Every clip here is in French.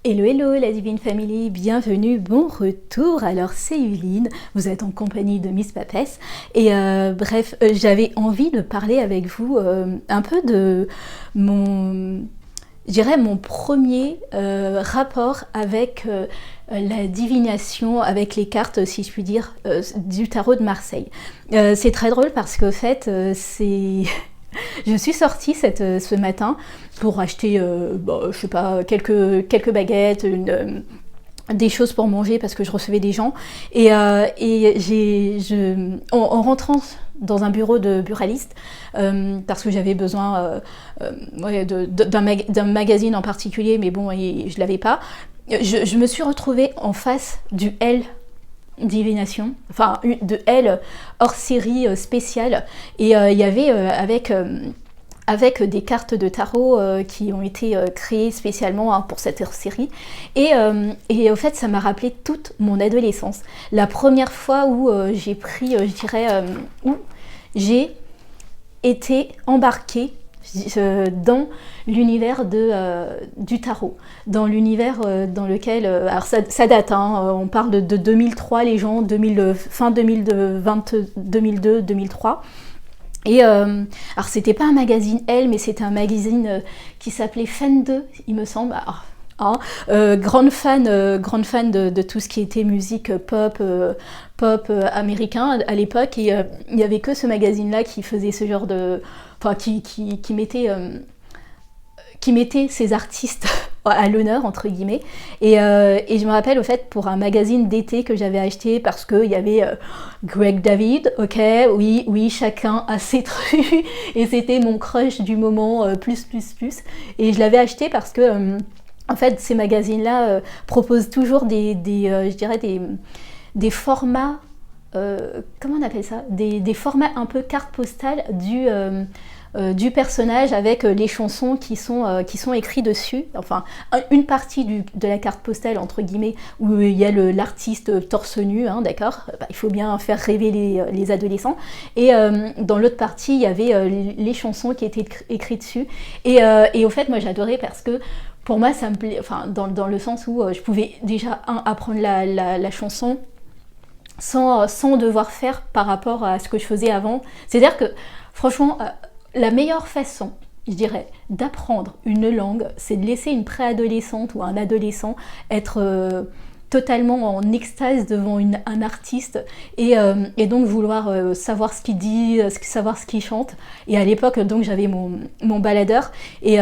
Hello, hello la Divine Family, bienvenue, bon retour. Alors c'est Yuline, vous êtes en compagnie de Miss Papesse et bref, j'avais envie de parler avec vous un peu de mon, je dirais mon premier rapport avec la divination, avec les cartes, si je puis dire, du tarot de Marseille. C'est très drôle parce qu'au fait, c'est... Je suis sortie ce matin pour acheter, je sais pas, quelques baguettes, des choses pour manger parce que je recevais des gens. En rentrant dans un bureau de buraliste, parce que j'avais besoin d'un magazine en particulier, mais bon, je l'avais pas. Je me suis retrouvée en face du L divination, enfin de L hors série spéciale, et il y avait avec des cartes de tarot qui ont été créées spécialement pour cette hors série, et au fait ça m'a rappelé toute mon adolescence, la première fois où j'ai pris, où j'ai été embarquée dans l'univers du tarot, dans l'univers dans lequel, alors ça date, on parle de 2003 les gens, fin 2002, 2003, et alors c'était pas un magazine Elle, mais c'était un magazine qui s'appelait Fan 2, il me semble. Alors, grande fan de tout ce qui était musique pop américain à l'époque, et il n'y avait que ce magazine là qui faisait ce genre de, enfin qui mettait ces artistes à l'honneur entre guillemets, et je me rappelle au fait pour un magazine d'été que j'avais acheté parce qu'il y avait Greg David, ok, oui chacun a ses trucs, et c'était mon crush du moment, plus, et je l'avais acheté parce que en fait ces magazines là proposent toujours je dirais des formats, comment on appelle ça, des formats un peu carte postale du personnage, avec les chansons qui sont écrites dessus, enfin une partie de la carte postale entre guillemets où il y a l'artiste torse nu, d'accord, il faut bien faire rêver les adolescents, et dans l'autre partie il y avait les chansons qui étaient écrites dessus, et au fait moi j'adorais parce que pour moi ça me plaît, enfin dans le sens où je pouvais déjà apprendre la chanson sans devoir faire par rapport à ce que je faisais avant. C'est-à-dire que franchement la meilleure façon, je dirais, d'apprendre une langue, c'est de laisser une préadolescente ou un adolescent être totalement en extase devant un artiste, et donc vouloir savoir ce qu'il dit, savoir ce qu'il chante. Et à l'époque, donc j'avais mon baladeur, et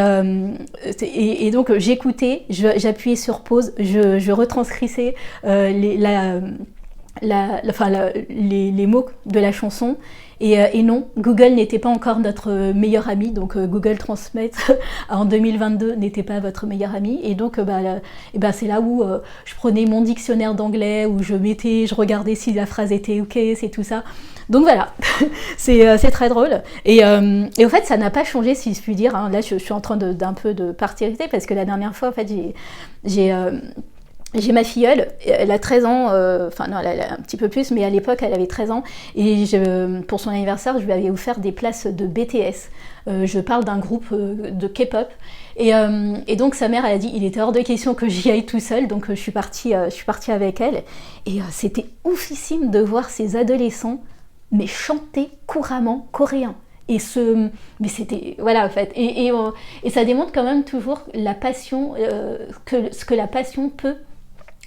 donc j'écoutais, j'appuyais sur pause, je retranscrissais les mots de la chanson, et non, Google n'était pas encore notre meilleur ami, donc Google Translate en 2022 n'était pas votre meilleur ami, et donc c'est là où je prenais mon dictionnaire d'anglais, où je regardais si la phrase était ok, c'est tout ça. Donc voilà, c'est très drôle, et au fait ça n'a pas changé, si je puis dire, là je suis en train d'un peu de partir, parce que la dernière fois en fait j'ai ma filleule, elle a 13 ans, non, elle a un petit peu plus, mais à l'époque elle avait 13 ans, et pour son anniversaire je lui avais offert des places de BTS. Je parle d'un groupe de K-pop, et donc sa mère elle a dit il était hors de question que j'y aille tout seul, donc je suis partie avec elle, et c'était oufissime de voir ces adolescents mais chanter couramment coréen. Mais c'était, voilà en fait, et ça démontre quand même toujours la passion, ce que la passion peut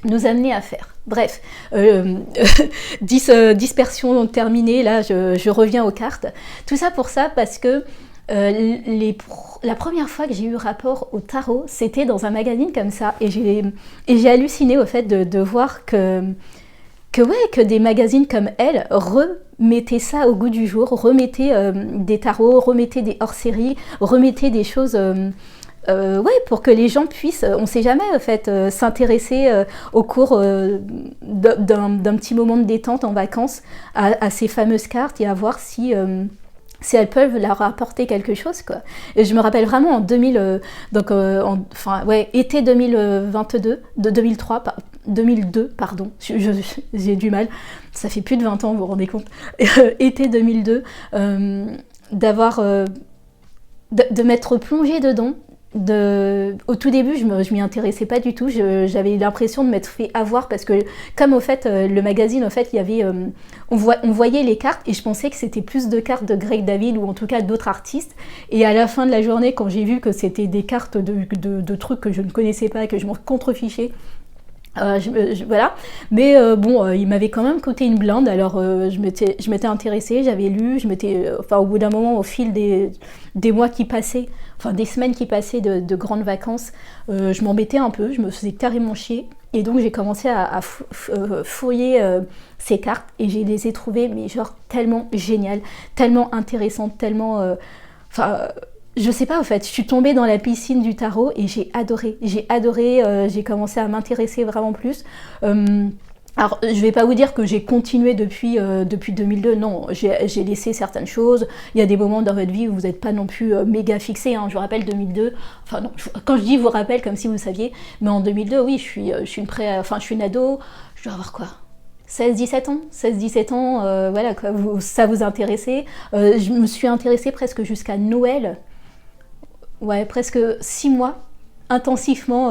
nous amener à faire. Bref, dispersion terminée, là je reviens aux cartes. Tout ça pour ça parce que la première fois que j'ai eu rapport au tarot, c'était dans un magazine comme ça, et j'ai halluciné au fait de voir que des magazines comme Elle remettaient ça au goût du jour, remettaient des tarots, remettaient des hors-séries, remettaient des choses pour que les gens puissent, on sait jamais en fait, s'intéresser au cours d'un petit moment de détente en vacances à ces fameuses cartes, et à voir si elles peuvent leur apporter quelque chose, quoi. Et je me rappelle vraiment en 2000, été 2022, de 2002, pardon, j'ai du mal, ça fait plus de 20 ans, vous vous rendez compte, été 2002, de m'être plongée dedans, Au tout début, je m'y intéressais pas du tout. J'avais l'impression de m'être fait avoir parce que, comme au fait, le magazine, au fait, il y avait, on voyait les cartes et je pensais que c'était plus de cartes de Greg David ou en tout cas d'autres artistes. Et à la fin de la journée, quand j'ai vu que c'était des cartes de trucs que je ne connaissais pas, que je m'en contrefichais, voilà, mais il m'avait quand même coûté une blinde, alors je m'étais intéressée, j'avais lu, au bout d'un moment, au fil des mois qui passaient, enfin des semaines qui passaient de grandes vacances, je m'embêtais un peu, je me faisais carrément chier, et donc j'ai commencé à fouiller ces cartes, et je les ai trouvées, mais genre tellement géniales, tellement intéressantes, tellement... je sais pas, en fait, je suis tombée dans la piscine du tarot et j'ai adoré, j'ai commencé à m'intéresser vraiment plus. Alors, je vais pas vous dire que j'ai continué depuis 2002, non, j'ai laissé certaines choses. Il y a des moments dans votre vie où vous n'êtes pas non plus méga fixé, hein. Je vous rappelle 2002, enfin non, quand je dis vous rappelle comme si vous saviez, mais en 2002, oui, je suis une ado, je dois avoir quoi, 16-17 ans, voilà, quoi, ça vous intéressait. Je me suis intéressée presque jusqu'à Noël. Ouais, presque 6 mois intensivement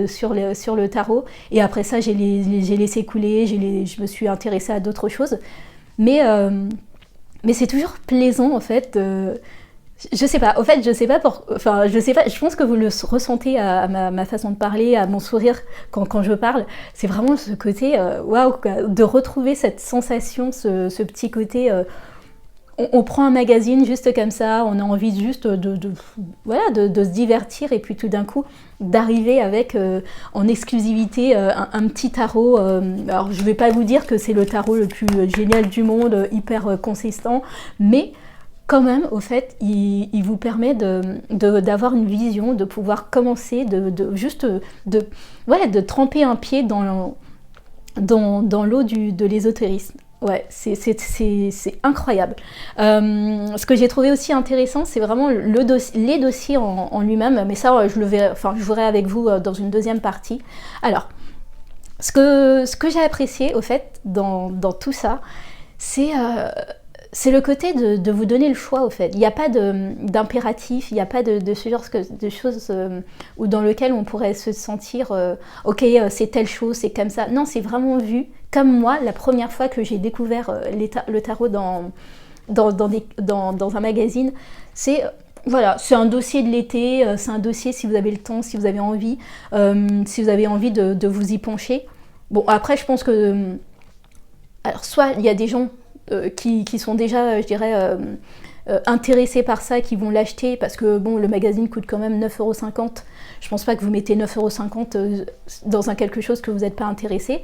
sur le tarot. Et après ça, j'ai laissé couler, je me suis intéressée à d'autres choses. Mais, mais c'est toujours plaisant, en fait. Je sais pas, je pense que vous le ressentez à ma façon de parler, à mon sourire quand je parle. C'est vraiment ce côté, waouh, de retrouver cette sensation, ce petit côté... on prend un magazine juste comme ça, on a envie juste voilà, de se divertir et puis tout d'un coup d'arriver avec en exclusivité un petit tarot. Alors je vais pas vous dire que c'est le tarot le plus génial du monde, hyper consistant, mais quand même au fait il vous permet d'avoir une vision, de pouvoir commencer, de tremper un pied dans l'eau de l'ésotérisme. Ouais, c'est incroyable. Ce que j'ai trouvé aussi intéressant, c'est vraiment les dossiers en lui-même, mais ça, je verrai avec vous dans une deuxième partie. Alors, ce que j'ai apprécié, au fait, dans tout ça, c'est le côté de vous donner le choix, au fait. Il n'y a pas d'impératif, il n'y a pas de ce genre de choses dans lequel on pourrait se sentir ok, c'est telle chose, c'est comme ça. Non, c'est vraiment vu comme moi, la première fois que j'ai découvert le tarot dans un magazine, c'est un dossier de l'été, c'est un dossier si vous avez le temps, si vous avez envie, de vous y pencher. Bon, après, je pense que... alors, soit il y a des gens qui sont déjà, je dirais, intéressés par ça, qui vont l'acheter, parce que bon, le magazine coûte quand même 9,50 €. Je pense pas que vous mettez 9,50 € dans quelque chose que vous n'êtes pas intéressé.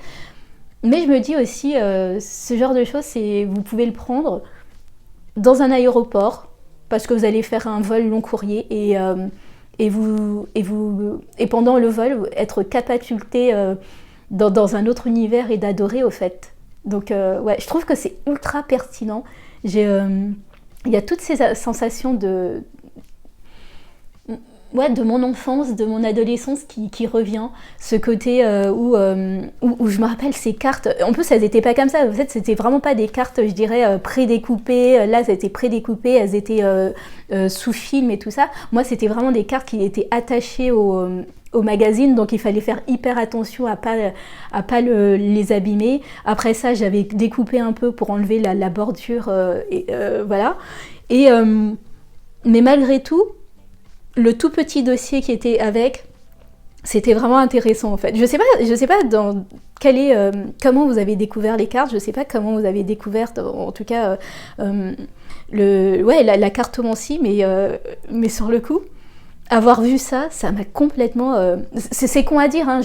Mais je me dis aussi, ce genre de choses, vous pouvez le prendre dans un aéroport, parce que vous allez faire un vol long courrier, et pendant le vol, être catapulté dans un autre univers et d'adorer, au fait. Donc, ouais, je trouve que c'est ultra pertinent. Il y a toutes ces sensations de mon enfance, de mon adolescence qui revient, ce côté où je me rappelle ces cartes. En plus, elles n'étaient pas comme ça. En fait, c'était vraiment pas des cartes, je dirais, prédécoupées. Là, elles étaient prédécoupées, elles étaient sous film et tout ça. Moi, c'était vraiment des cartes qui étaient attachées au magazine, donc il fallait faire hyper attention à pas les abîmer. Après ça, j'avais découpé un peu pour enlever la bordure, voilà. Mais malgré tout, le tout petit dossier qui était avec, c'était vraiment intéressant, en fait. Je sais pas comment vous avez découvert les cartes, je sais pas comment vous avez découvert, en tout cas, la cartomancie, mais sur le coup, avoir vu ça m'a complètement... c'est con à dire, hein,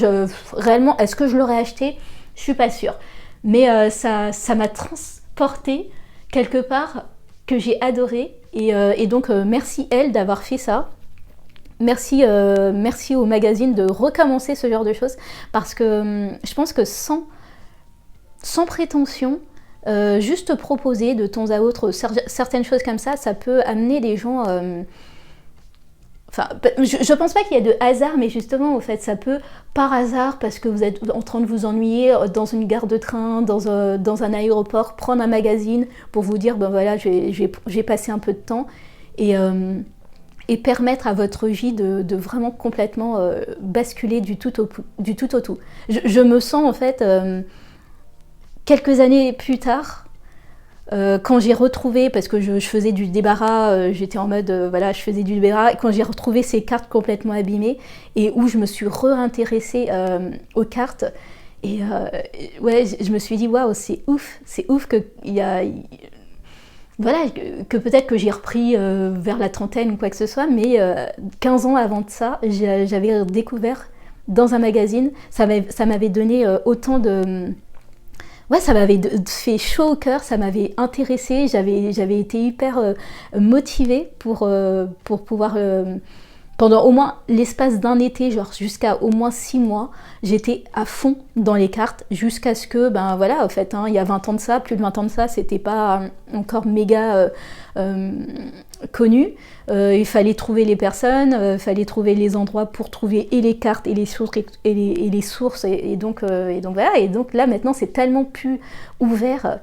réellement, est-ce que je l'aurais acheté? Je suis pas sûre. Mais ça m'a transporté quelque part que j'ai adoré. Et donc, merci elle d'avoir fait ça. Merci au magazine de recommencer ce genre de choses. Parce que je pense que sans prétention, juste proposer de temps à autre certaines choses comme ça peut amener des gens... Enfin, je pense pas qu'il y ait de hasard, mais justement, au fait, ça peut, par hasard, parce que vous êtes en train de vous ennuyer dans une gare de train, dans un aéroport, prendre un magazine pour vous dire, ben voilà, j'ai passé un peu de temps. Et et permettre à votre vie de vraiment complètement basculer du tout au tout. Je me sens en fait, quelques années plus tard, quand j'ai retrouvé, parce que je faisais du débarras, j'étais en mode, voilà, je faisais du débarras, et quand j'ai retrouvé ces cartes complètement abîmées, et où je me suis réintéressée aux cartes, et ouais, je me suis dit, waouh, c'est ouf qu'il y a... Voilà, que peut-être que j'ai repris vers la trentaine ou quoi que ce soit, mais 15 ans avant de ça, j'avais découvert dans un magazine, ça m'avait donné autant de... Ouais, ça m'avait fait chaud au cœur, ça m'avait intéressée, j'avais été hyper motivée pour pouvoir... pendant au moins l'espace d'un été, genre jusqu'à au moins 6 mois, j'étais à fond dans les cartes jusqu'à ce que, ben voilà, en fait, hein, il y a 20 ans de ça, plus de 20 ans de ça, c'était pas encore méga connu. Il fallait trouver les personnes, il fallait trouver les endroits pour trouver et les cartes et les sources, et donc voilà. Et donc là, maintenant, c'est tellement plus ouvert.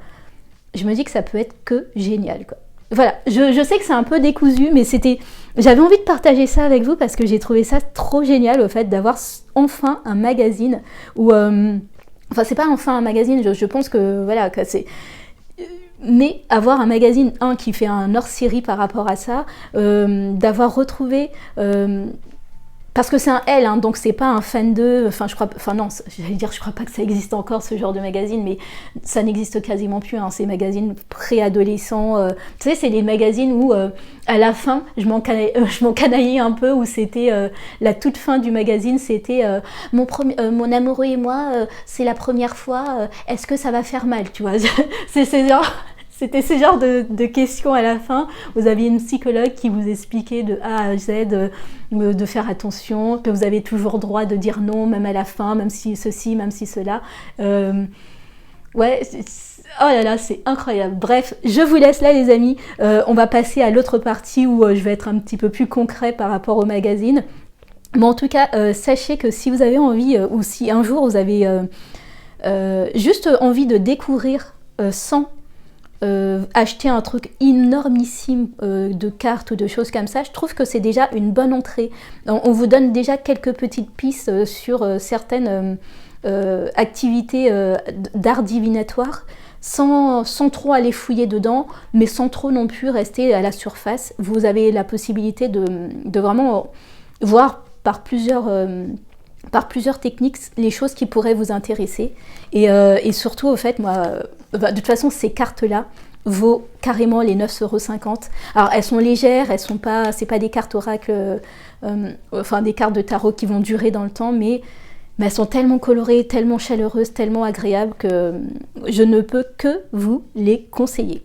Je me dis que ça peut être que génial, quoi. Voilà, je sais que c'est un peu décousu, mais j'avais envie de partager ça avec vous parce que j'ai trouvé ça trop génial, au fait, d'avoir enfin un magazine où... enfin, c'est pas enfin un magazine, je pense que, voilà, que c'est... Mais avoir un magazine, qui fait un hors-série par rapport à ça, d'avoir retrouvé... parce que c'est un L, hein, donc c'est pas un fan de... Enfin, je crois pas que ça existe encore, ce genre de magazine, mais ça n'existe quasiment plus, hein, ces magazines préadolescents. Tu sais, c'est les magazines où, à la fin, je m'en canaillais un peu, où c'était la toute fin du magazine, c'était mon amoureux et moi, c'est la première fois, est-ce que ça va faire mal, tu vois. C'est genre... C'était ce genre de questions à la fin. Vous aviez une psychologue qui vous expliquait de A à Z de faire attention, que vous avez toujours droit de dire non, même à la fin, même si ceci, même si cela. Ouais, oh là là, c'est incroyable. Bref, je vous laisse là, les amis. On va passer à l'autre partie où je vais être un petit peu plus concret par rapport au magazine. Mais en tout cas, sachez que si vous avez envie, ou si un jour vous avez juste envie de découvrir sans acheter un truc énormissime de cartes ou de choses comme ça, je trouve que c'est déjà une bonne entrée. On vous donne déjà quelques petites pistes sur certaines activités d'art divinatoire sans trop aller fouiller dedans, mais sans trop non plus rester à la surface. Vous avez la possibilité de vraiment voir par plusieurs techniques les choses qui pourraient vous intéresser. Et surtout, au fait, moi, de toute façon, ces cartes-là vaut carrément les 9,50 €. Alors, elles sont légères, c'est pas des cartes oracle, enfin des cartes de tarot qui vont durer dans le temps, mais elles sont tellement colorées, tellement chaleureuses, tellement agréables que je ne peux que vous les conseiller.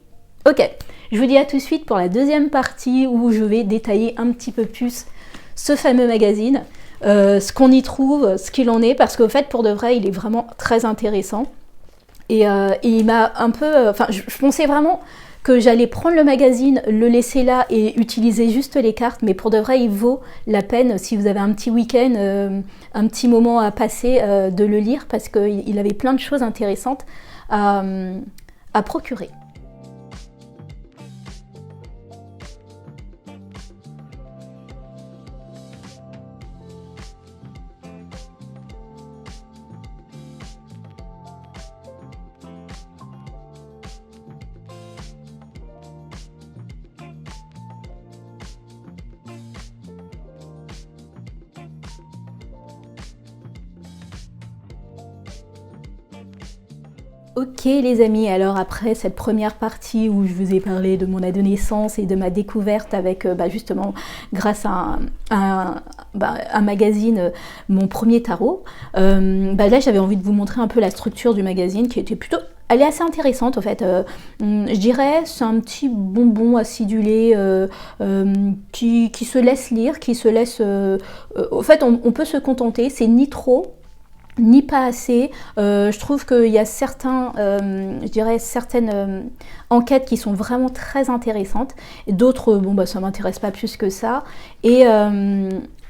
Ok, je vous dis à tout de suite pour la deuxième partie où je vais détailler un petit peu plus ce fameux magazine. Ce qu'on y trouve, ce qu'il en est, parce qu'au fait, pour de vrai, il est vraiment très intéressant. Et il m'a un peu... Enfin, je pensais vraiment que j'allais prendre le magazine, le laisser là et utiliser juste les cartes, mais pour de vrai, il vaut la peine, si vous avez un petit week-end, un petit moment à passer, de le lire, parce qu'il avait plein de choses intéressantes à procurer. Ok les amis, alors après cette première partie où je vous ai parlé de mon adolescence et de ma découverte avec justement grâce à un magazine, mon premier tarot, là j'avais envie de vous montrer un peu la structure du magazine qui était plutôt... Elle est assez intéressante en fait, je dirais c'est un petit bonbon acidulé qui se laisse lire, qui se laisse... en fait on peut se contenter, c'est ni trop ni pas assez. Je trouve qu'il y a certaines enquêtes qui sont vraiment très intéressantes, et d'autres, ça m'intéresse pas plus que ça. Et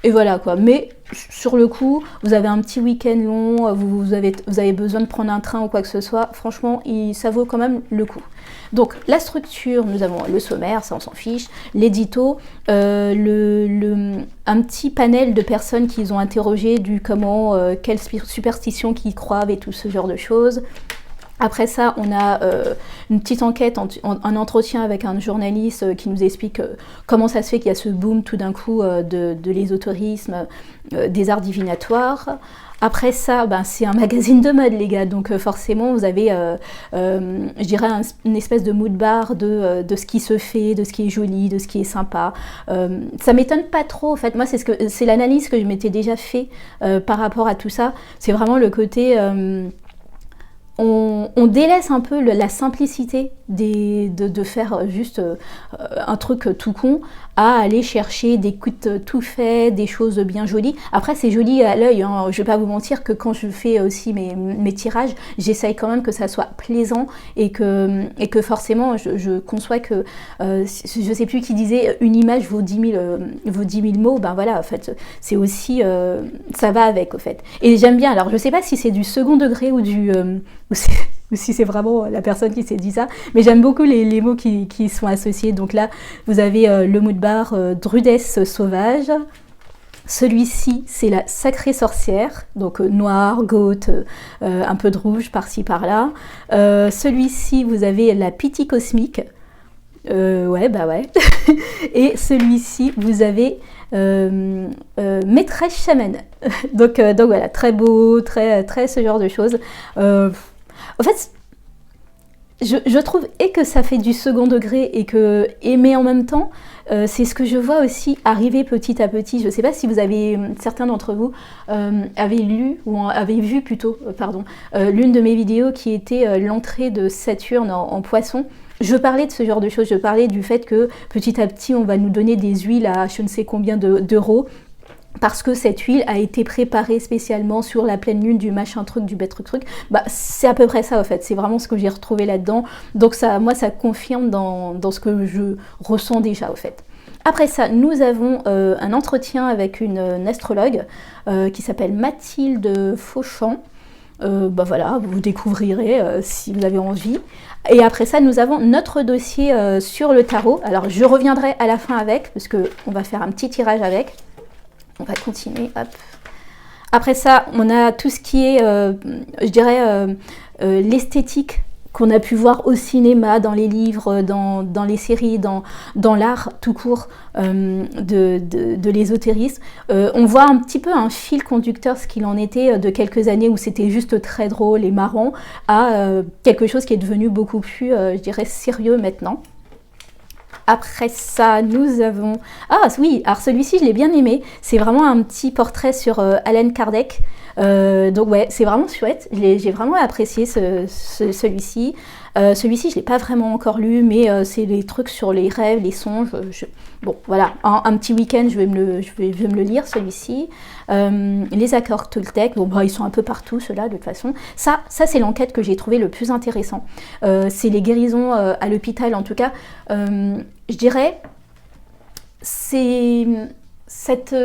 Et voilà quoi, mais sur le coup, vous avez un petit week-end long, vous avez besoin de prendre un train ou quoi que ce soit, franchement, ça vaut quand même le coup. Donc la structure, nous avons le sommaire, ça on s'en fiche, l'édito, un petit panel de personnes qu'ils ont interrogées du comment, quelles superstitions qu'ils croient et tout ce genre de choses. Après ça, on a une petite enquête, un entretien avec un journaliste qui nous explique comment ça se fait qu'il y a ce boom tout d'un coup de l'ésotérisme, des arts divinatoires. Après ça, ben, c'est un magazine de mode, les gars, donc forcément, vous avez, je dirais, une espèce de mood bar de ce qui se fait, de ce qui est joli, de ce qui est sympa. Ça m'étonne pas trop, en fait. Moi, c'est l'analyse que je m'étais déjà fait par rapport à tout ça. C'est vraiment le côté... on délaisse un peu la simplicité de faire juste un truc tout con à aller chercher des coups tout faits, des choses bien jolies. Après, c'est joli à l'œil, hein. Je vais pas vous mentir que quand je fais aussi mes tirages, j'essaye quand même que ça soit plaisant et que forcément, je conçois que, je sais plus qui disait, une image vaut 10 000 mots. Ben voilà, en fait, c'est aussi, ça va avec, au fait. Et j'aime bien, alors je sais pas si c'est du second degré ou ou si c'est vraiment la personne qui s'est dit ça, mais j'aime beaucoup les mots qui sont associés. Donc là, vous avez le mood bar Drudesse sauvage. Celui-ci, c'est la sacrée sorcière, donc noir, goth, un peu de rouge par-ci par-là. Celui-ci, vous avez la pitié cosmique. Ouais, bah ouais. Et celui-ci, vous avez maîtresse chamane. donc voilà, très beau, très ce genre de choses. En fait, je trouve que ça fait du second degré mais en même temps, c'est ce que je vois aussi arriver petit à petit. Je ne sais pas si certains d'entre vous avaient lu ou avaient vu plutôt, l'une de mes vidéos qui était l'entrée de Saturne en Poisson. Je parlais de ce genre de choses, je parlais du fait que petit à petit on va nous donner des huiles à je ne sais combien d'euros. Parce que cette huile a été préparée spécialement sur la pleine lune du machin truc, du bête truc. Bah, c'est à peu près ça, en fait. C'est vraiment ce que j'ai retrouvé là-dedans. Donc moi, ça confirme dans ce que je ressens déjà, en fait. Après ça, nous avons un entretien avec une astrologue qui s'appelle Mathilde Fauchamp. Bah voilà, vous découvrirez si vous avez envie. Et après ça, nous avons notre dossier sur le tarot. Alors, je reviendrai à la fin avec, parce qu'on va faire un petit tirage avec. On va continuer, hop. Après ça, on a tout ce qui est, je dirais, l'esthétique qu'on a pu voir au cinéma, dans les livres, dans les séries, dans l'art tout court de l'ésotérisme. On voit un petit peu un fil conducteur, ce qu'il en était de quelques années où c'était juste très drôle et marrant, à quelque chose qui est devenu beaucoup plus, je dirais, sérieux maintenant. Après ça, nous avons... Ah oui, alors celui-ci, je l'ai bien aimé. C'est vraiment un petit portrait sur Allan Kardec. Donc ouais, c'est vraiment chouette. J'ai vraiment apprécié celui-ci. Celui-ci, je ne l'ai pas vraiment encore lu, mais c'est les trucs sur les rêves, les songes. Bon, voilà, un petit week-end, je vais me le lire, celui-ci. Les accords Toltec, bon, bah, ils sont un peu partout, ceux-là, de toute façon. Ça c'est l'enquête que j'ai trouvé le plus intéressant. C'est les guérisons à l'hôpital, en tout cas. Je dirais, c'est cette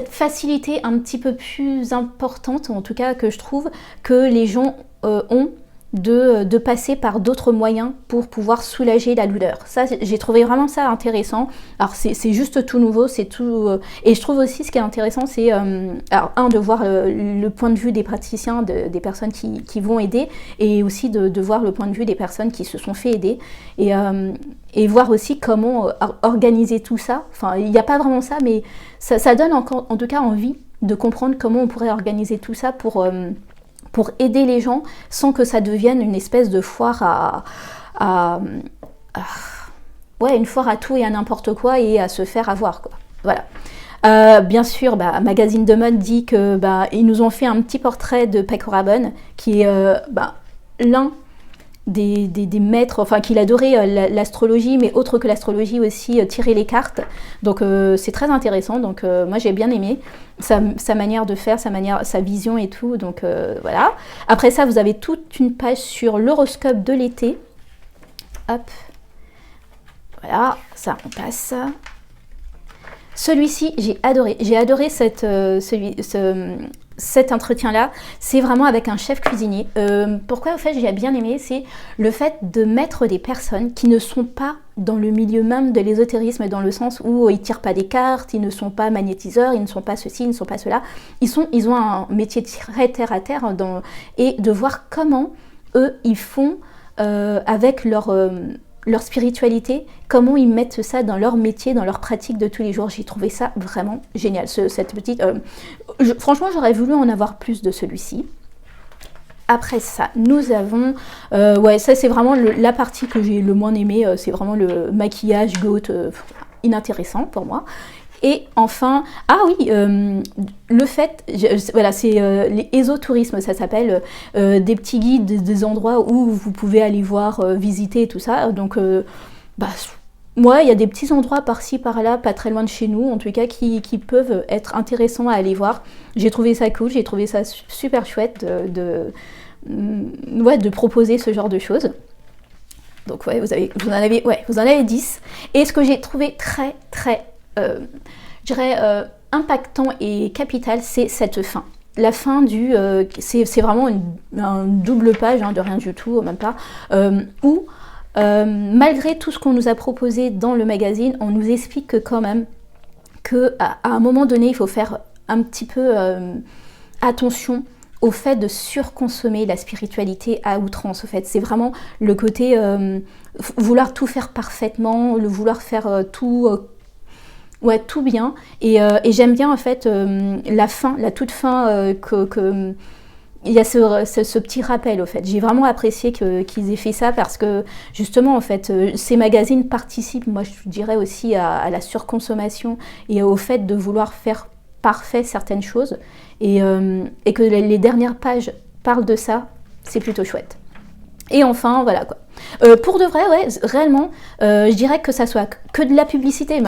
facilité un petit peu plus importante, en tout cas que je trouve, que les gens ont de passer par d'autres moyens pour pouvoir soulager la douleur. Ça, j'ai trouvé vraiment ça intéressant. Alors, c'est juste tout nouveau, c'est tout... et je trouve aussi, ce qui est intéressant, c'est, de voir le point de vue des praticiens, des personnes qui vont aider, et aussi de voir le point de vue des personnes qui se sont fait aider, et voir aussi comment organiser tout ça. Enfin, il n'y a pas vraiment ça, mais ça donne en tout cas envie de comprendre comment on pourrait organiser tout ça pour aider les gens sans que ça devienne une espèce de foire une foire à tout et à n'importe quoi et à se faire avoir, quoi. Voilà. Bien sûr, Magazine de mode dit que ils nous ont fait un petit portrait de Paco Rabanne, qui est l'un des maîtres, enfin qu'il adorait l'astrologie, mais autre que l'astrologie aussi, tirer les cartes. Donc c'est très intéressant, donc moi j'ai bien aimé sa manière de faire, sa vision et tout, donc voilà. Après ça, vous avez toute une page sur l'horoscope de l'été. Hop, voilà, ça on passe. Celui-ci, j'ai adoré cet entretien-là. C'est vraiment avec un chef cuisinier. Pourquoi, en fait, j'ai bien aimé, c'est le fait de mettre des personnes qui ne sont pas dans le milieu même de l'ésotérisme, dans le sens où ils tirent pas des cartes, ils ne sont pas magnétiseurs, ils ne sont pas ceci, ils ne sont pas cela. Ils ont un métier très terre à terre, et de voir comment eux, ils font avec leur spiritualité, comment ils mettent ça dans leur métier, dans leur pratique de tous les jours. J'ai trouvé ça vraiment génial. Franchement, j'aurais voulu en avoir plus de celui-ci. Après ça, nous avons... ouais, ça c'est vraiment la partie que j'ai le moins aimée. C'est vraiment le maquillage goth inintéressant pour moi. Et enfin, le fait, voilà, c'est les ésotourismes, ça s'appelle, des petits guides, des endroits où vous pouvez aller voir, visiter, tout ça. Donc, moi, il y a des petits endroits par-ci, par-là, pas très loin de chez nous, en tout cas, qui peuvent être intéressants à aller voir. J'ai trouvé ça cool, j'ai trouvé ça super chouette de proposer ce genre de choses. Donc, ouais, vous en avez 10. Et ce que j'ai trouvé très, très... je dirais impactant et capital, c'est cette fin. La fin c'est vraiment une double page, de rien du tout, même pas, où malgré tout ce qu'on nous a proposé dans le magazine, on nous explique que quand même, qu'à un moment donné, il faut faire un petit peu attention au fait de surconsommer la spiritualité à outrance. En fait, c'est vraiment le côté vouloir tout faire parfaitement, le vouloir faire tout bien. Et j'aime bien en fait la toute fin il y a ce petit rappel au fait. J'ai vraiment apprécié qu'ils aient fait ça parce que justement en fait ces magazines participent, moi je dirais aussi à la surconsommation et au fait de vouloir faire parfait certaines choses et que les dernières pages parlent de ça, c'est plutôt chouette. Et enfin, voilà quoi. Pour de vrai, ouais, réellement, je dirais que ça soit que de la publicité.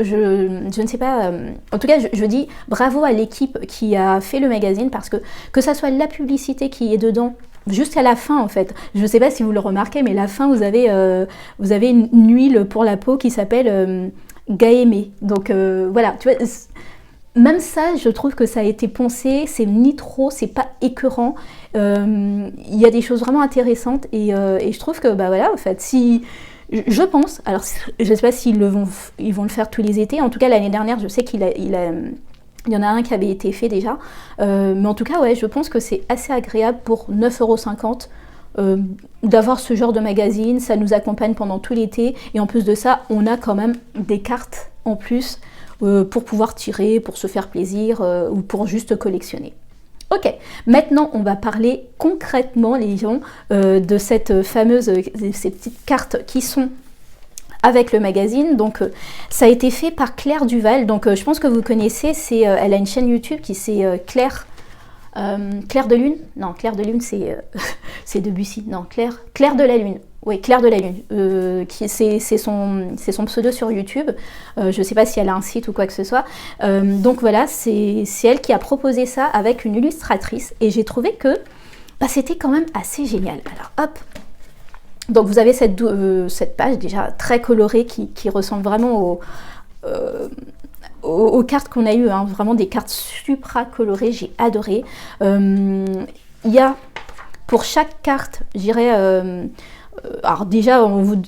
Je ne sais pas. En tout cas, je dis bravo à l'équipe qui a fait le magazine parce que ça soit la publicité qui est dedans jusqu'à la fin en fait. Je ne sais pas si vous le remarquez, mais la fin, vous avez une huile pour la peau qui s'appelle Gaémé. Donc voilà, tu vois. Même ça, je trouve que ça a été pensé, c'est ni trop, c'est pas écœurant. Il y a des choses vraiment intéressantes et je trouve que, voilà, en fait, je pense, alors je sais pas s'ils ils vont le faire tous les étés, en tout cas l'année dernière, je sais qu'il y en a un qui avait été fait déjà, mais en tout cas, ouais, je pense que c'est assez agréable pour 9,50 € d'avoir ce genre de magazine, ça nous accompagne pendant tout l'été et en plus de ça, on a quand même des cartes en plus pour pouvoir tirer, pour se faire plaisir ou pour juste collectionner. Ok, maintenant on va parler concrètement, les gens, de ces petites cartes qui sont avec le magazine. Donc ça a été fait par Claire Duval, donc je pense que vous connaissez, elle a une chaîne YouTube qui c'est Claire de Lune. Non, Claire de Lune c'est Debussy. Non, Claire de la Lune. Oui, Claire de la Lune, c'est son pseudo sur YouTube. Je ne sais pas si elle a un site ou quoi que ce soit. Donc voilà, c'est elle qui a proposé ça avec une illustratrice. Et j'ai trouvé que c'était quand même assez génial. Alors hop, donc vous avez cette page déjà très colorée qui ressemble vraiment aux cartes qu'on a eues. Hein, vraiment des cartes supra colorées, j'ai adoré. Il y a pour chaque carte, je dirais... alors déjà, on vous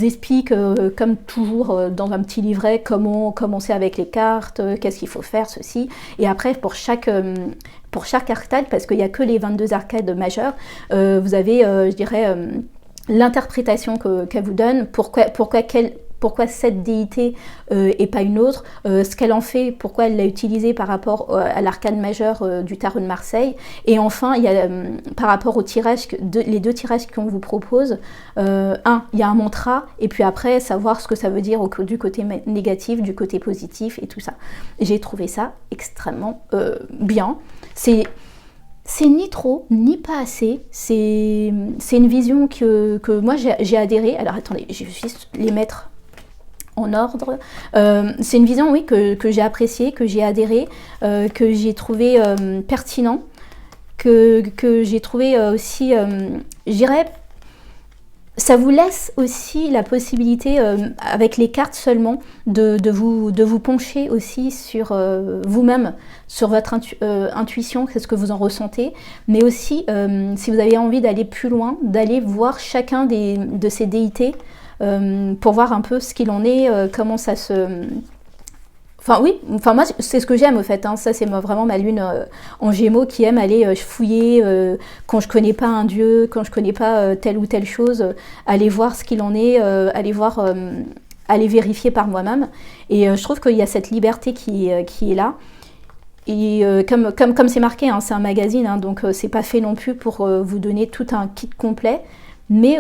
explique, comme toujours dans un petit livret, comment commencer avec les cartes, qu'est-ce qu'il faut faire, ceci. Et après, pour chaque arcade, parce qu'il n'y a que les 22 arcades majeures, vous avez, je dirais, l'interprétation qu'elle vous donne, pourquoi cette déité et pas une autre, ce qu'elle en fait, pourquoi elle l'a utilisée par rapport à l'arcade majeure du tarot de Marseille. Et enfin, il y a par rapport aux tirages, les deux tirages qu'on vous propose, il y a un mantra, et puis après, savoir ce que ça veut dire du côté négatif, du côté positif et tout ça. J'ai trouvé ça extrêmement bien. C'est ni trop, ni pas assez. C'est une vision que moi j'ai adhéré. Alors attendez, je vais juste les mettre en ordre. C'est une vision, oui, que j'ai appréciée, que j'ai adhéré, que j'ai trouvé pertinent, que j'ai trouvé aussi, je dirais, ça vous laisse aussi la possibilité, avec les cartes seulement, de vous pencher aussi sur vous-même, sur votre intuition, qu'est-ce que vous en ressentez, mais aussi, si vous avez envie d'aller plus loin, d'aller voir chacun de ces déités, pour voir un peu ce qu'il en est, comment ça se... Enfin oui, enfin moi c'est ce que j'aime au fait, hein. Ça c'est vraiment ma lune en Gémeaux qui aime aller fouiller quand je connais pas un dieu, quand je connais pas telle ou telle chose, aller voir ce qu'il en est, aller vérifier par moi-même. Et je trouve qu'il y a cette liberté qui est là. Et comme c'est marqué, hein, c'est un magazine, hein, donc c'est pas fait non plus pour vous donner tout un kit complet, mais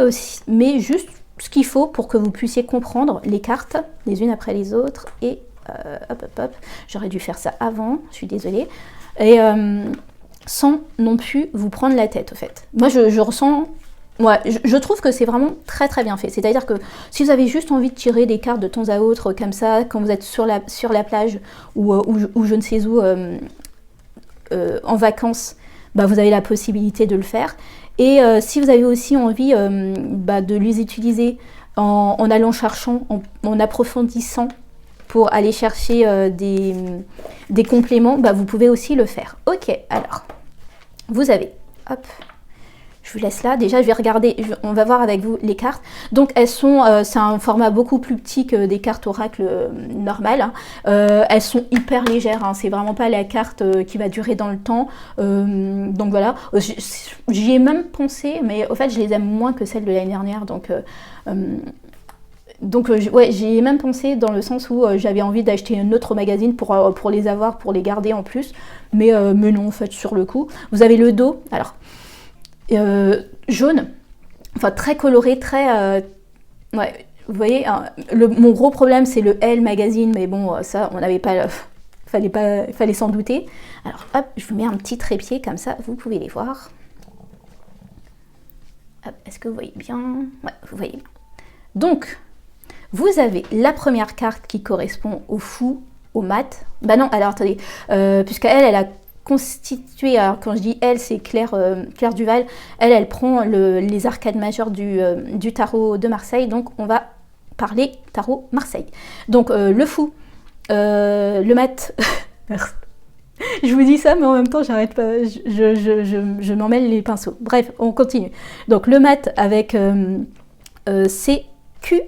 juste ce qu'il faut pour que vous puissiez comprendre les cartes les unes après les autres et hop, j'aurais dû faire ça avant, je suis désolée, et sans non plus vous prendre la tête, au fait. Moi, je ressens, ouais, je trouve que c'est vraiment très très bien fait, c'est-à-dire que si vous avez juste envie de tirer des cartes de temps à autre, comme ça, quand vous êtes sur la plage, ou je ne sais où, en vacances, bah, vous avez la possibilité de le faire, et si vous avez aussi envie de les utiliser en allant cherchant, en approfondissant, pour aller chercher des compléments, bah, vous pouvez aussi le faire. Ok, alors, vous avez, hop, je vous laisse là. Déjà, je vais regarder, on va voir avec vous les cartes. Donc, elles sont, c'est un format beaucoup plus petit que des cartes oracle normales, hein. Elles sont hyper légères, hein. C'est vraiment pas la carte qui va durer dans le temps. Donc voilà, j'y ai même pensé, mais au fait, je les aime moins que celles de l'année dernière, donc ouais, j'y ai même pensé dans le sens où j'avais envie d'acheter un autre magazine pour les avoir, pour les garder en plus. Mais non, en fait, sur le coup. Vous avez le dos, alors, jaune, enfin très coloré, très... ouais, vous voyez, hein, mon gros problème, c'est le L magazine, mais bon, ça, on n'avait pas... fallait s'en douter. Alors, hop, je vous mets un petit trépied, comme ça, vous pouvez les voir. Hop, est-ce que vous voyez bien? Ouais, vous voyez. Donc... vous avez la première carte qui correspond au fou, au mat. Bah non, alors attendez, puisqu'elle a constitué, alors quand je dis elle, c'est Claire Duval, elle prend les arcades majeures du tarot de Marseille, donc on va parler tarot Marseille. Donc le fou, le mat, je vous dis ça, mais en même temps, j'arrête pas, je m'en mêle les pinceaux. Bref, on continue. Donc le mat avec CQ,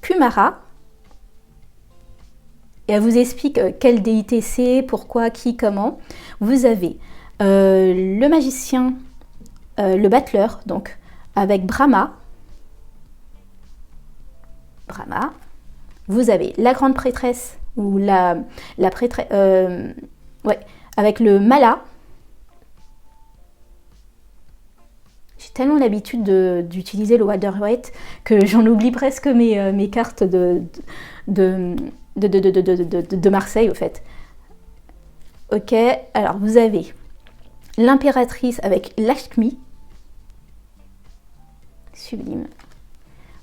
Kumara, et elle vous explique quelle déité c'est, pourquoi, qui, comment. Vous avez le magicien, le battleur, donc avec Brahma. Vous avez la grande prêtresse, ou la prêtresse, ouais, avec le mala. J'ai tellement l'habitude d'utiliser le Rider Waite que j'en oublie presque mes cartes de Marseille, au fait. Ok, alors vous avez l'impératrice avec Lakshmi. Sublime.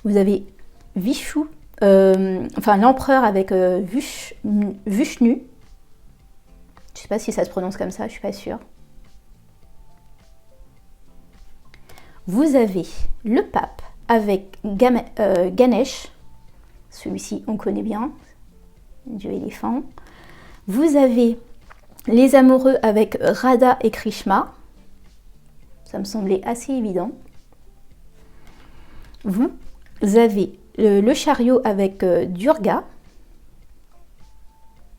Vous avez Vishu, enfin l'empereur avec Vishnu. Je ne sais pas si ça se prononce comme ça, je ne suis pas sûre. Vous avez le pape avec Ganesh, celui-ci on connaît bien, dieu éléphant. Vous avez les amoureux avec Radha et Krishna, ça me semblait assez évident. Vous avez le chariot avec Durga,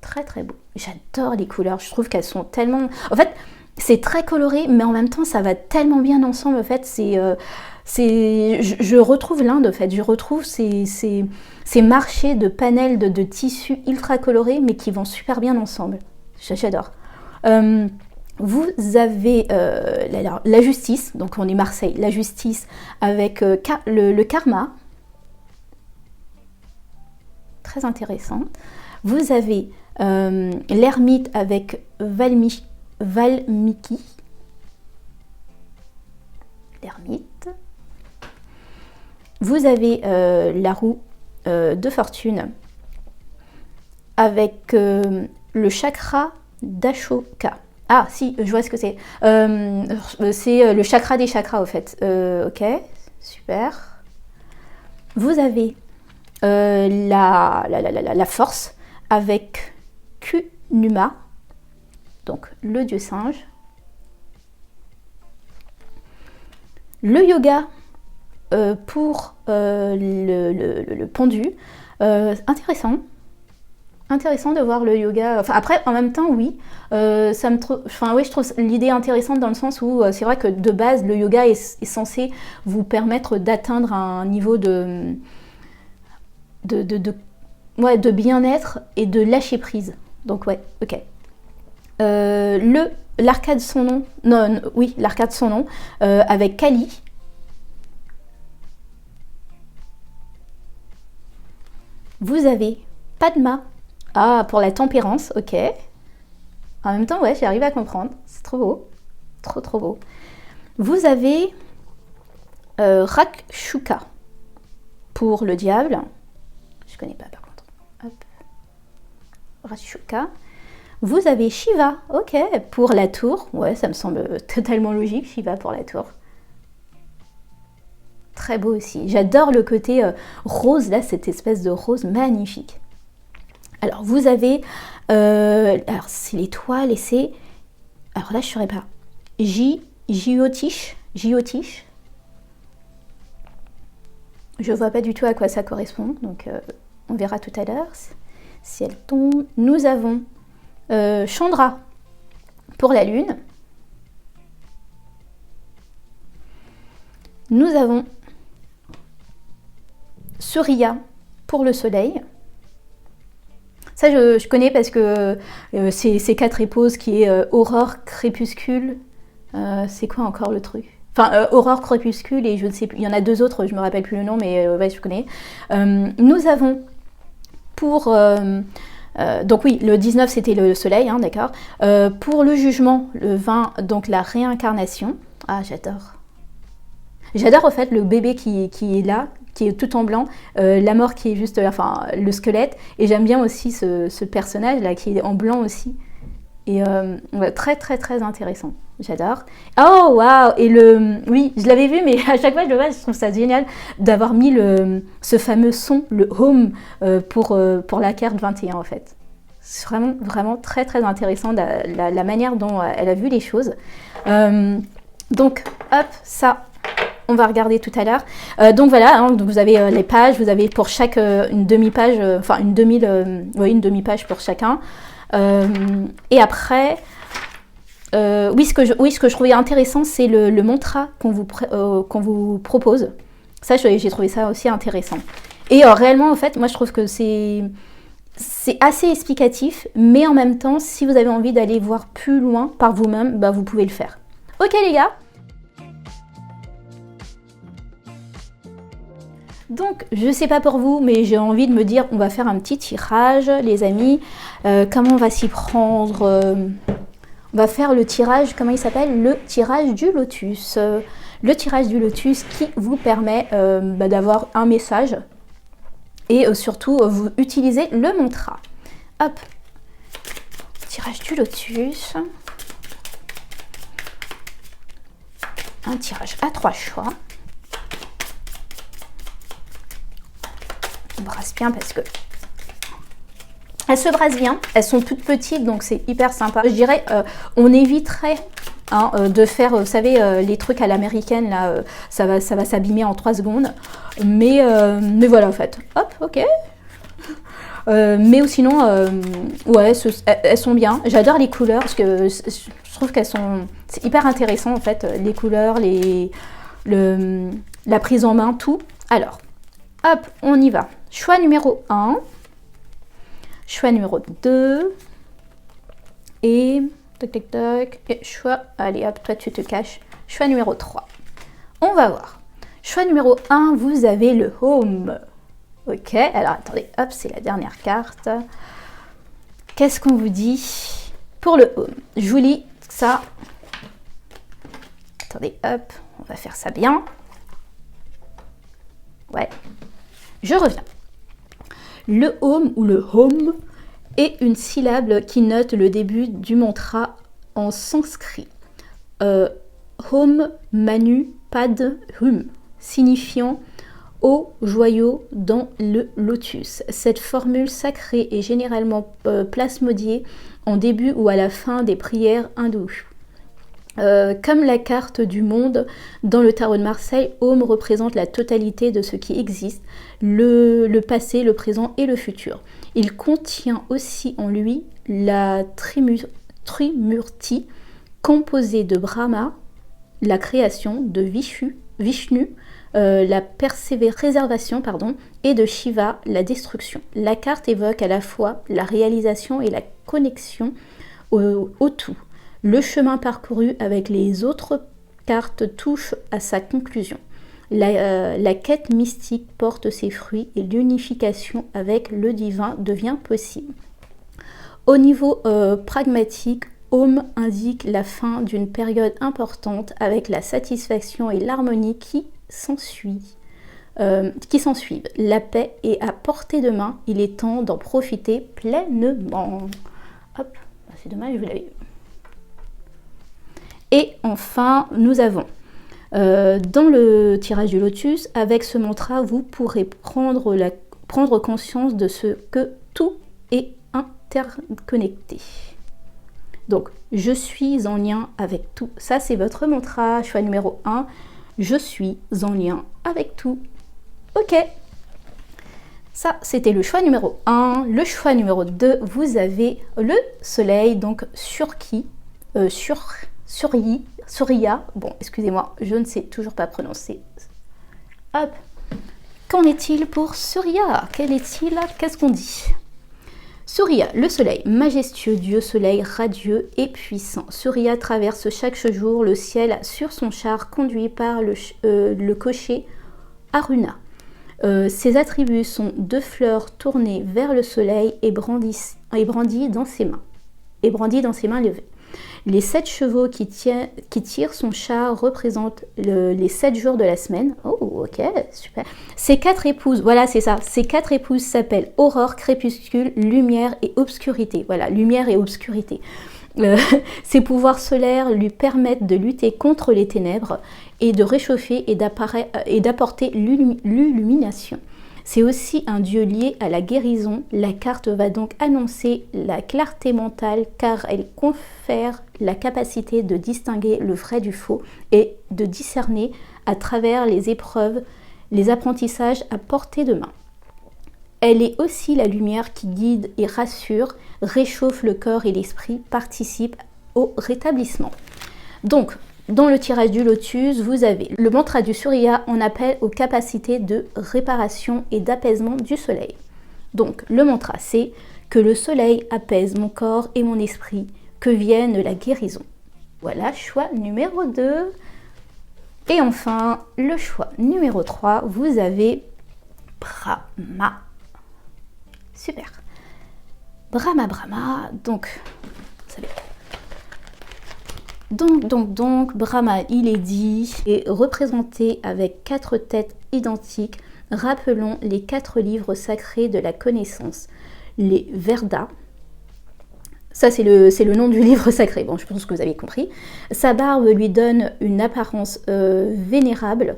très très beau. J'adore les couleurs, je trouve qu'elles sont tellement... En fait, c'est très coloré, mais en même temps, ça va tellement bien ensemble. En fait, je retrouve l'Inde, en fait. Je retrouve ces marchés de panels de tissus ultra colorés, mais qui vont super bien ensemble. J'adore. Vous avez la justice, donc on est Marseille, la justice avec le karma. Très intéressant. Vous avez l'ermite avec Valmiki. L'ermite. Vous avez la roue de fortune avec le chakra d'Ashoka. Ah si, je vois ce que c'est. C'est le chakra des chakras, au fait. Ok, super. Vous avez la force avec Kunuma, donc le dieu singe. Le yoga pour le pendu. Intéressant de voir le yoga. Enfin, après, en même temps, oui. Oui, je trouve l'idée intéressante dans le sens où c'est vrai que de base, le yoga est censé vous permettre d'atteindre un niveau de bien-être et de lâcher prise. Donc ouais, ok. L'arcade son nom, l'arcade son nom, avec Kali. Vous avez Padma. Ah, pour la tempérance, ok. En même temps, ouais, j'arrive à comprendre. C'est trop beau. Trop, trop beau. Vous avez Rakshuka pour le diable. Je connais pas par contre. Hop. Rakshuka. Vous avez Shiva, ok, pour la tour. Ouais, ça me semble totalement logique, Shiva pour la tour. Très beau aussi. J'adore le côté rose, là, cette espèce de rose magnifique. Alors, vous avez... alors, c'est l'étoile et c'est... Alors là, je ne saurais pas. Jyotish. Je ne vois pas du tout à quoi ça correspond, donc on verra tout à l'heure si elle tombe. Nous avons Chandra pour la lune. Nous avons Surya pour le soleil. Ça, je connais parce que c'est 4 épouses qui est aurore, crépuscule. C'est quoi encore le truc? Enfin, aurore, crépuscule et je ne sais plus. Il y en a 2 autres, je ne me rappelle plus le nom, mais ouais, je connais. Nous avons pour... donc oui, le 19 c'était le soleil, hein, d'accord. Pour le jugement, le 20, donc la réincarnation. Ah, j'adore. J'adore en fait le bébé qui est là, qui est tout en blanc, la mort qui est juste, enfin le squelette, et j'aime bien aussi ce personnage là qui est en blanc aussi, et très très très intéressant, j'adore. Oh waouh, et oui je l'avais vu mais à chaque fois je le vois, je trouve ça génial d'avoir mis ce fameux son, le home, pour la carte 21 en fait. C'est vraiment vraiment très très intéressant la manière dont elle a vu les choses. Donc hop, ça on va regarder tout à l'heure. Donc voilà, hein, donc vous avez les pages, vous avez pour chaque une demi-page, enfin une demi-page pour chacun. Et après, ce que je trouvais intéressant, c'est le mantra qu'on vous propose. Ça, j'ai trouvé ça aussi intéressant. Et réellement, en fait, moi je trouve que c'est assez explicatif, mais en même temps, si vous avez envie d'aller voir plus loin par vous-même, bah, vous pouvez le faire. Ok les gars. Donc, je sais pas pour vous, mais j'ai envie de me dire, on va faire un petit tirage, les amis. Comment on va s'y prendre? On va faire le tirage, comment il s'appelle? Le tirage du lotus. Le tirage du lotus qui vous permet d'avoir un message et surtout, vous utilisez le mantra. Hop, tirage du lotus. Un tirage à 3 choix. On brasse bien parce que elles se brassent bien, elles sont toutes petites donc c'est hyper sympa. Je dirais on éviterait de faire, vous savez, les trucs à l'américaine là, ça va s'abîmer en 3 secondes. Mais voilà en fait. Hop, ok. Mais sinon, ouais, elles sont bien. J'adore les couleurs parce que je trouve qu'elles sont, c'est hyper intéressant en fait, les couleurs, la prise en main, tout. Alors, hop, on y va. Choix numéro 1, choix numéro 2, et toc toc toc, et choix, allez hop, toi tu te caches, choix numéro 3. On va voir. Choix numéro 1, vous avez le home. Ok, alors attendez, hop, c'est la dernière carte. Qu'est-ce qu'on vous dit pour le home? Je vous lis ça. Attendez, hop, on va faire ça bien. Ouais, je reviens. Le home ou le home est une syllabe qui note le début du mantra en sanskrit. Home manu pad hum, signifiant Ô joyau dans le lotus. Cette formule sacrée est généralement plasmodiée en début ou à la fin des prières hindoues. Comme la carte du monde dans le tarot de Marseille, Om représente la totalité de ce qui existe, le passé, le présent et le futur. Il contient aussi en lui la Trimurti, composée de Brahma, la création, de Vishnu, la préservation, et de Shiva, la destruction. La carte évoque à la fois la réalisation et la connexion au tout. Le chemin parcouru avec les autres cartes touche à sa conclusion. La quête mystique porte ses fruits et l'unification avec le divin devient possible. Au niveau pragmatique, Om indique la fin d'une période importante avec la satisfaction et l'harmonie qui s'ensuivent. La paix est à portée de main, il est temps d'en profiter pleinement. Hop, c'est dommage, vous l'avez. Et enfin, nous avons dans le tirage du lotus, avec ce mantra, vous pourrez prendre conscience de ce que tout est interconnecté. Donc, je suis en lien avec tout. Ça, c'est votre mantra, choix numéro 1. Je suis en lien avec tout. Ok. Ça, c'était le choix numéro 1. Le choix numéro 2, vous avez le soleil, donc Surya. Bon, excusez-moi, je ne sais toujours pas prononcer. Hop. Qu'en est-il pour Surya? Qu'est-ce qu'on dit? Surya, le soleil, majestueux dieu soleil radieux et puissant. Surya traverse chaque jour le ciel sur son char conduit par le cocher Aruna. Ses attributs sont 2 fleurs tournées vers le soleil et brandies dans ses mains levées. Les 7 chevaux qui tirent son char représentent les 7 jours de la semaine. Oh, ok, super. Ces 4 épouses, voilà, c'est ça. Ces 4 épouses s'appellent Aurore, Crépuscule, Lumière et Obscurité. Voilà, lumière et obscurité. Ses pouvoirs solaires lui permettent de lutter contre les ténèbres et de réchauffer et d'apporter l'illumination. C'est aussi un dieu lié à la guérison. La carte va donc annoncer la clarté mentale car elle confère la capacité de distinguer le vrai du faux et de discerner à travers les épreuves, les apprentissages à portée de main. Elle est aussi la lumière qui guide et rassure, réchauffe le corps et l'esprit, participe au rétablissement. Donc, dans le tirage du lotus, vous avez le mantra du Surya en appel aux capacités de réparation et d'apaisement du soleil. Donc, le mantra, c'est que le soleil apaise mon corps et mon esprit, que vienne la guérison. Voilà, choix numéro 2. Et enfin, le choix numéro 3, vous avez Brahma. Super. Brahma, donc, vous savez. Donc, Brahma, il est dit, est représenté avec 4 têtes identiques. Rappelons les 4 livres sacrés de la connaissance. Les Vedas, ça c'est le nom du livre sacré, bon je pense que vous avez compris. Sa barbe lui donne une apparence vénérable.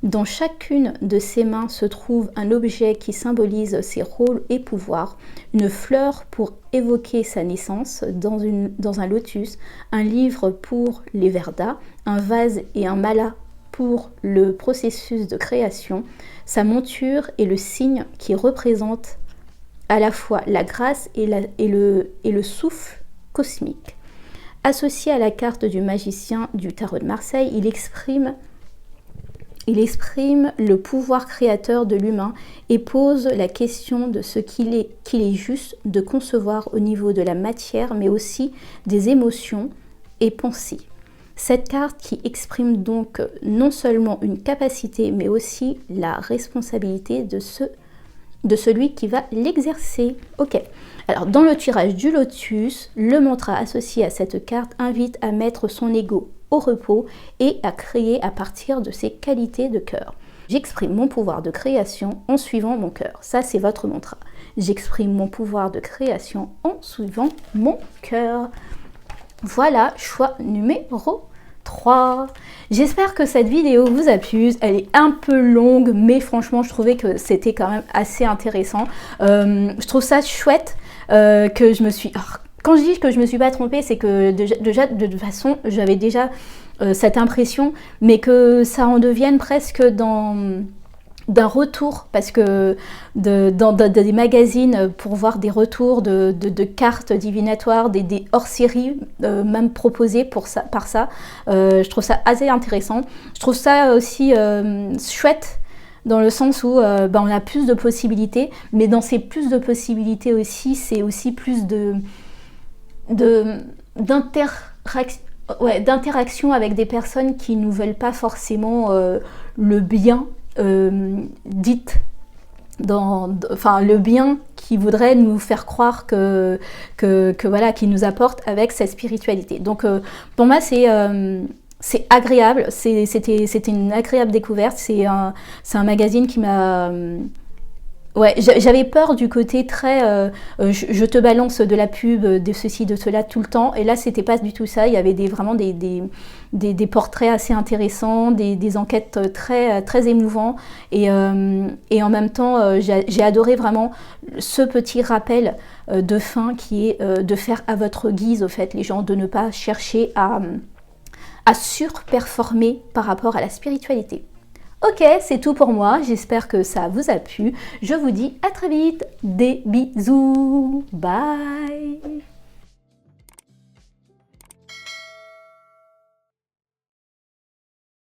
Dans chacune de ses mains se trouve un objet qui symbolise ses rôles et pouvoirs, une fleur pour évoquer sa naissance dans un lotus, un livre pour les Vedas, un vase et un mala pour le processus de création. Sa monture est le signe qui représente à la fois la grâce et le souffle cosmique. Associé à la carte du magicien du tarot de Marseille, il exprime le pouvoir créateur de l'humain et pose la question de ce qu'il est juste de concevoir au niveau de la matière, mais aussi des émotions et pensées. Cette carte qui exprime donc non seulement une capacité, mais aussi la responsabilité de celui qui va l'exercer. Ok. Alors, dans le tirage du lotus, le mantra associé à cette carte invite à mettre son ego au repos et à créer à partir de ses qualités de cœur. J'exprime mon pouvoir de création en suivant mon cœur. Ça, c'est votre mantra. J'exprime mon pouvoir de création en suivant mon cœur. Voilà, choix numéro 3. J'espère que cette vidéo vous a plu. Elle est un peu longue, mais franchement, je trouvais que c'était quand même assez intéressant. Je trouve ça chouette que je me suis... Alors, quand je dis que je me suis pas trompée, c'est que déjà, de toute façon, j'avais déjà cette impression, mais que ça en devienne presque d'un retour, parce que dans des magazines, pour voir des retours de cartes divinatoires, des hors-séries même proposées par ça, je trouve ça assez intéressant. Je trouve ça aussi chouette, dans le sens où on a plus de possibilités, mais dans ces plus de possibilités aussi, c'est aussi plus d'interaction avec des personnes qui ne veulent pas forcément le bien, dites le bien qui voudrait nous faire croire que voilà, qui nous apporte avec cette spiritualité. Donc pour moi c'est agréable, c'était une agréable découverte. C'est un magazine qui m'a... Ouais, j'avais peur du côté très je te balance de la pub, de ceci, de cela tout le temps, et là c'était pas du tout ça. Il y avait vraiment des portraits assez intéressants, des enquêtes très émouvants, et en même temps j'ai adoré vraiment ce petit rappel de fin qui est de faire à votre guise, au fait, les gens, de ne pas chercher à surperformer par rapport à la spiritualité. Ok, c'est tout pour moi, j'espère que ça vous a plu. Je vous dis à très vite, des bisous, bye.